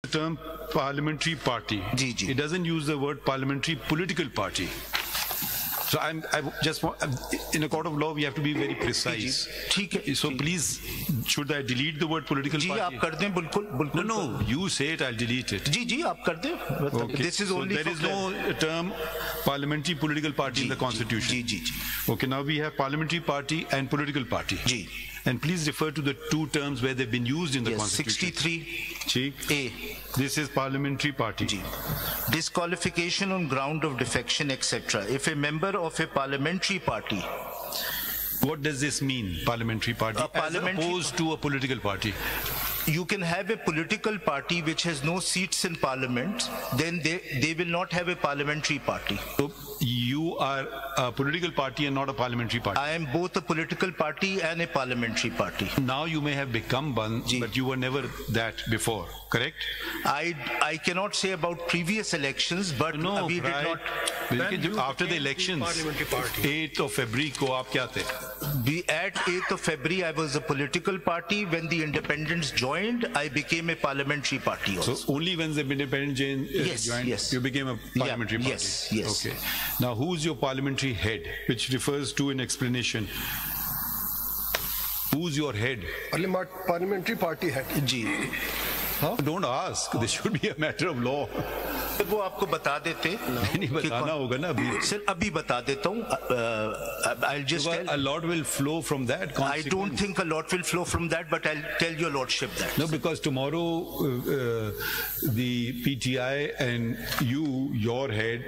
The term parliamentary party. It doesn't use the word parliamentary political party. So I just want, in a court of law, we have to be very precise. So please, should I delete the word political party? आप कर दें, बिल्कुल. No, you say it, I'll delete it. जी, आप कर दें. Okay. This is so only there is no term parliamentary political party in the constitution. Okay, now we have parliamentary party and political party. And please refer to the two terms where they've been used in the constitution. 63A. This is parliamentary party. Disqualification on ground of defection, etc. If a member of a parliamentary party. What does this mean, parliamentary party, as opposed to a political party? You can have a political party which has no seats in parliament, then they will not have a parliamentary party. So you are a political party and not a parliamentary party. I am both a political party and a parliamentary party. Now you may have become one, but you were never that before, correct? I cannot say about previous elections, but no, we did not. After the elections, 8th of February ko aap kya the? At 8th of February, I was a political party. When the independents joined, I became a parliamentary party also. So only when the independents joined, you became a parliamentary party? Yes. Okay. Now, who's your parliamentary head, which refers to an explanation? Who's your head? Parliamentary party head. Don't ask. This should be a matter of law. वो आपको बता देते नहीं बताना होगा ना अभी. Sir अभी बता देता हूँ. I'll just tell. A lot will flow from that. I don't think a lot will flow from that, but I'll tell your lordship that. No, because tomorrow the PTI and your head,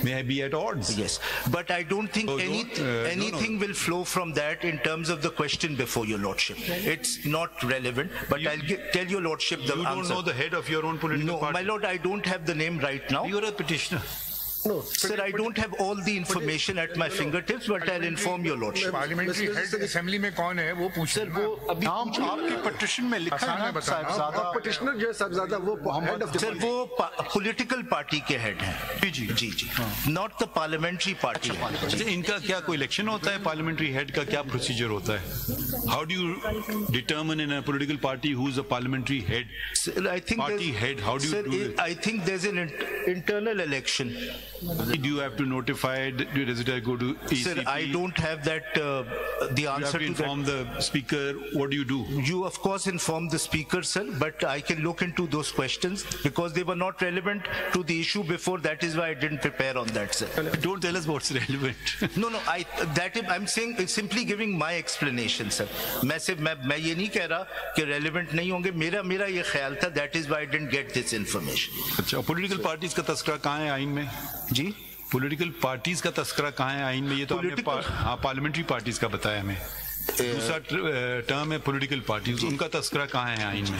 may be at odds. Yes, but I don't think anything will flow from that in terms of the question before your lordship. It's not relevant, but I'll tell your lordship the answer. You don't know the head of your own political party? No, my lord, I don't have the name right now. You're a petitioner. No, sir, I don't have all the information at my fingertips, but I'll inform your lordship. Parliamentary head assembly में कौन है वो पूछ sir वो अभी आपकी petition में लिखा है ना साहबजादा petitioner जो साहबजादा वो head of the सर वो political party के head हैं जी not the parliamentary party. इनका क्या कोई election होता है? Parliamentary head का क्या procedure होता है? How do you determine in a political party who's a parliamentary head? I think party head, how do you do it? I think there's an internal election. Do you have to notify? Does it go to ECP? Sir, I don't have that. The answer to inform the speaker. What do you do? You of course inform the speaker, sir. But I can look into those questions because they were not relevant to the issue before. That is why I didn't prepare on that, sir. Don't tell us what's relevant. No. I'm saying simply giving my explanation, sir. मैं ये नहीं कह रहा कि relevant नहीं होंगे. मेरा ये ख्याल था. That is why I didn't get this information. अच्छा, political parties का तस्करा कहाँ है आइन में? जी पॉलिटिकल पार्टीज का तस्करा कहाँ है आइन में? ये तो आपने पार्लियामेंट्री पार्टीज का बताया हमें. दूसरा टर्म है पॉलिटिकल पार्टीज, उनका तस्करा कहाँ है आइन में?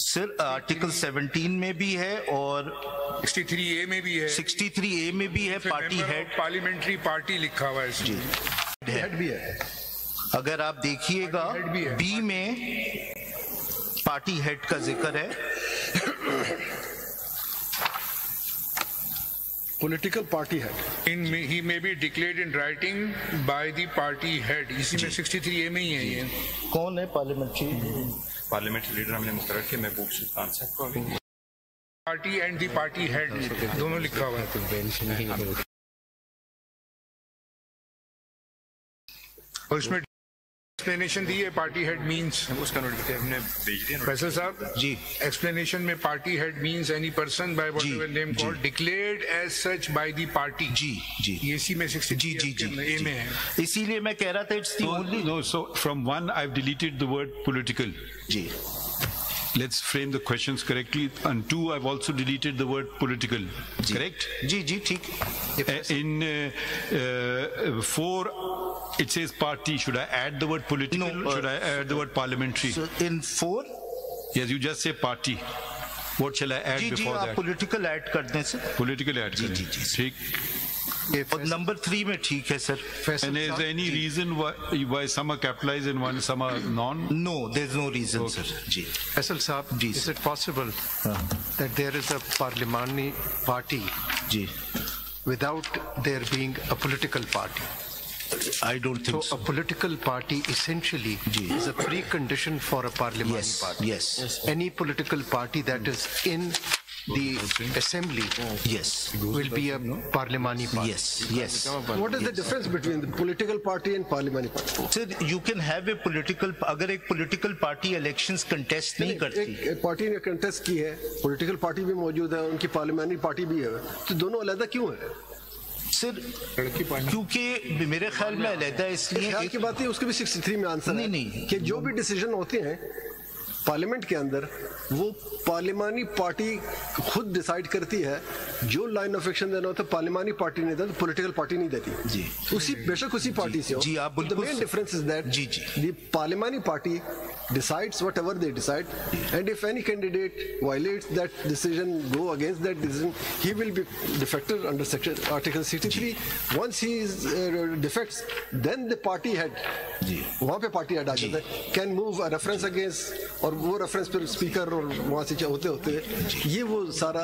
सर आर्टिकल 17 में भी है और 63A में भी है. 63A में भी है. पार्टी हेड पार्लियामेंट्री पार्टी लिखा हुआ है इसमें. हेड भी है. अगर आप देखिएगा बी में पार्टी हेड का जिक्र है. Political party head. He may be declared in writing by the party head. इसी में 63A में ही है ये. कौन है parliamentary leader हमने मुकर्रर किया. मैं पूछ सुल्तान साहब को अभी. Party and the party head दोनों लिखा हुआ है. और इसमें एक्सप्लेनेशन दी है पार्टी हेड मींस. उसका नोटिफिकेशन हमने भेज दिया. फैसल साहब जी एक्सप्लेनेशन में party head means any person by whatever name called declared as such by the party. जी इसी में 63A में है. इसीलिए मैं कह रहा था it's the only. No, so from one I've deleted the word political. जी. Let's frame the questions correctly. And two, I've also deleted the word political. Correct? जी ठीक. In 4, it says party. Should I add the word political? No, should I add the word parliamentary? So in 4? Yes, you just say party. What shall I add before that? Political add कर दें sir. Political add कर दें. ठीक. और number 3 में ठीक है sir. And is there any reason why some are capitalized and one some are non? No, there's no reason, sir. Ji. Faisal Saab, is it possible that there is a parliamentary party ji without there being a political party? I don't think so. A political party essentially is a precondition for a parliamentary party. Yes. Any political party that is in the assembly will be a parliamentary party. Yes. What is the difference between the political party and parliamentary party? Sir, you can have a political, अगर एक political party elections contest नहीं करती, एक party ने contest की है, political party भी मौजूद है, उनकी parliamentary party भी है, तो दोनों अलग क्यों है? सर क्योंकि मेरे ख्याल में अलग है, इसलिए ख्याल की बात है, उसके भी 63 में आंसर है कि जो भी डिसीजन होते हैं पार्लियामेंट के अंदर वो पार्लियामानी पार्टी खुद डिसाइड करती है, जो लाइन ऑफ एक्शन देना होता है पार्लियामानी पार्टी नहीं देती, पॉलिटिकल पार्टी नहीं देती जी, उसी बेशक उसी पार्टी से हो जी, आप बिल्कुल, the main difference is that the parliamentary party decides whatever they decide, and if any candidate violates that decision, go against that decision, he will be defected under section article 63. Once he is defects, then the party head वहाँ पे party head आ जाता है, can move a reference against, और वो reference फिर speaker और वहाँ से होते होते ये वो सारा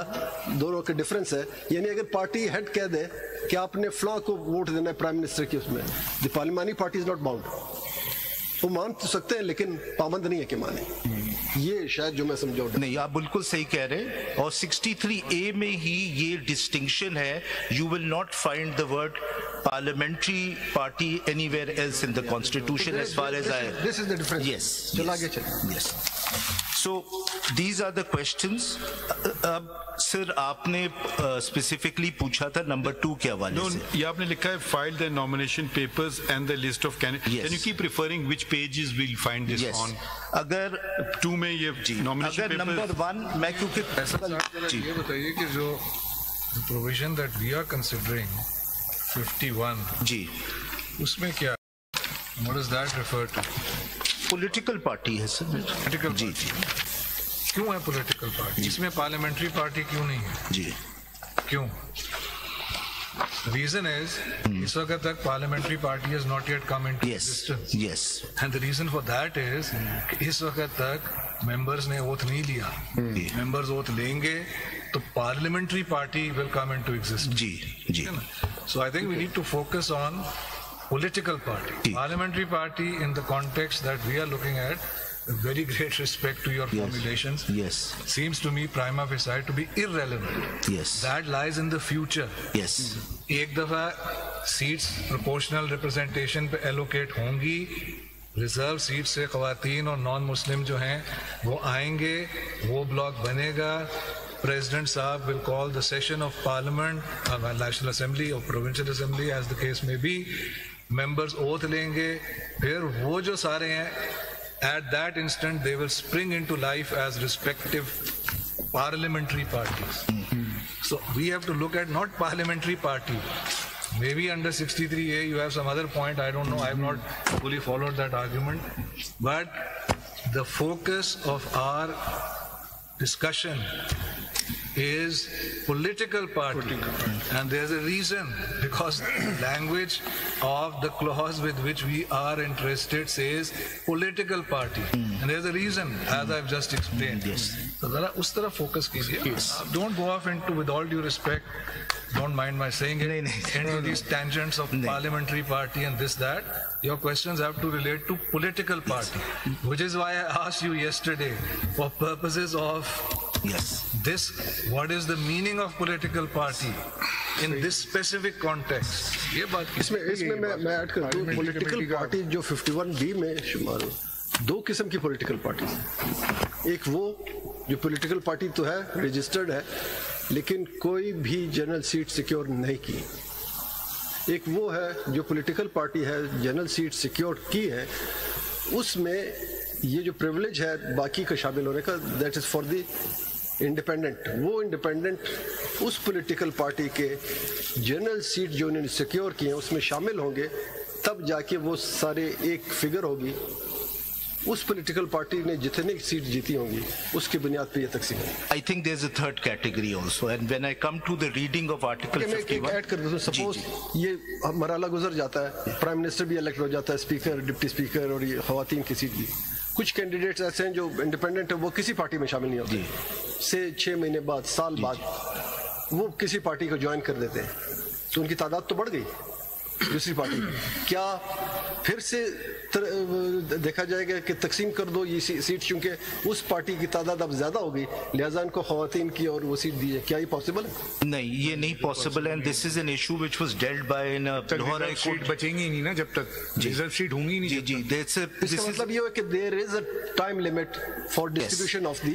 दोनों का डिफरेंस है. यानी अगर पार्टी हेड कह दे कि आपने फ्लॉ को वोट देना है प्राइम मिनिस्टर के, उसमें the parliamentary party is not bound. वो मान तो सकते हैं लेकिन पाबंद नहीं है कि माने. ये शायद जो मैं समझा नहीं, आप बिल्कुल सही कह रहे हैं, और 63A में ही ये डिस्टिंक्शन है. You will not find the word parliamentary party anywhere else in the constitution as far as this is the difference. Yes. So these are the questions. अब सर आपने specifically पूछा था number 2 के हवाले से. ये आपने लिखा है file the nomination papers and the list of candidates. Can you keep referring which pages we'll find this on? अगर 2 में ये nomination papers. number 1 मैं क्योंकि ये बताइए कि जो provision that we are considering 51 जी, उसमें क्या, what does that refer to? Political party है सर. पॉलिटिकल जी क्यों है पॉलिटिकल पार्टी? इसमें पार्लियामेंट्री पार्टी क्यों नहीं है जी? क्यों? रीजन इज इस वक्त तक parliamentary party has not yet come into existence. Yes. And the reason for that is इस वक्त तक मेंबर्स ने ओथ नहीं लिया. मेंबर्स ओथ लेंगे तो parliamentary party will come into existence. जी. So I think we need to focus on political party. Parliamentary party in the context that we are looking at, with very great respect to your formulations, seems to me prima facie to be irrelevant. That lies in the future. एक दफा seats proportional representation पे allocate होंगी, reserve seat से खवातीन और non Muslim जो हैं वो आएंगे, वो ब्लॉक बनेगा. President Saab will call the session of Parliament, National Assembly or Provincial Assembly as the case may be. Members oath लेंगे, फिर वो जो सारे हैं, at that instant they will spring into life as respective parliamentary parties. So we have to look at not parliamentary party. Maybe under 63A you have some other point, I don't know, I have not fully followed that argument. But the focus of our discussion is political party, and there's a reason, because the language of the clause with which we are interested says political party, and there's a reason, as I've just explained. So zara us taraf focus kijiye. Don't go off into, with all due respect, don't mind my saying it, into these tangents of parliamentary party and this that. Your questions have to relate to political party, which is why I asked you yesterday, for purposes of this, what is the meaning of political party in this specific context? ये बात इसमें मैं add कर दूं, political party जो 51B में शुमार हो, 2 किस्म की पॉलिटिकल पार्टी है. एक वो जो पॉलिटिकल पार्टी तो है, रजिस्टर्ड है, लेकिन कोई भी जनरल सीट सिक्योर नहीं की. एक वो है जो पॉलिटिकल पार्टी है, जनरल सीट सिक्योर की है, उसमें ये जो प्रिविलेज है बाकी का शामिल होने का, that is for the independent. वो इंडिपेंडेंट उस पॉलिटिकल पार्टी के जनरल सीट जो उन्होंने सिक्योर किए हैं उसमें शामिल होंगे, तब जाके वो सारे एक फिगर होगी. उस पॉलिटिकल पार्टी ने जितनी सीट जीती होंगी उसकी बुनियाद पे ये तकसीम है. I think there's a third category also, and when I come to the reading of Article 51, add कर दूं, सपोज ये मरहला गुजर जाता है, प्राइम मिनिस्टर भी इलेक्ट हो जाता है, स्पीकर, डिप्टी स्पीकर और ये खवातीन की सीट भी. कुछ कैंडिडेट्स ऐसे हैं जो इंडिपेंडेंट है, वो किसी पार्टी में शामिल नहीं होते, से 6 महीने बाद, साल बाद वो किसी पार्टी को ज्वाइन कर देते हैं, तो उनकी तादाद तो बढ़ गई. दूसरी पार्टी, क्या फिर से देखा जाएगा कि तकसीम कर दो ये सीट, क्योंकि उस पार्टी की तादाद अब ज्यादा हो गई, लिहाजा इनको खवातीन की और वो सीट दी है? क्या ये पॉसिबल है? नहीं, ये नहीं पॉसिबल है. This is an issue which was dealt by in Lahore high court. बचेंगी नहीं ना जब तक रिजर्व सीट होंगी नहीं. जी, इसका मतलब ये है कि there is a time limit for distribution of the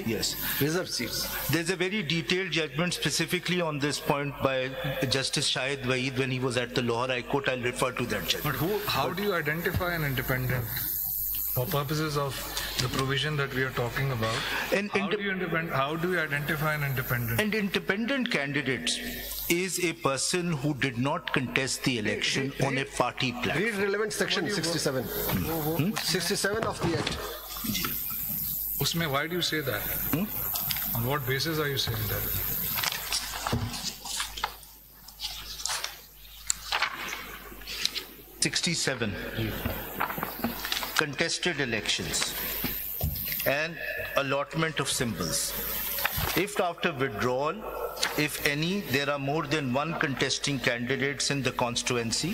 reserve seats. There is a very detailed judgment specifically on this point by justice Shahid Waheed when he was at the Lahore high court. I'll refer to that judgment. But how do you identify an independent for purposes of the provision that we are talking about? How do you identify an independent? An independent candidate is a person who did not contest the election on a party platform. Read relevant section 67. 67 of the Act. Usme, why do you say that? On what basis are you saying that? Contested elections and allotment of symbols. If after withdrawal, if any, there are more than one contesting candidates in the constituency,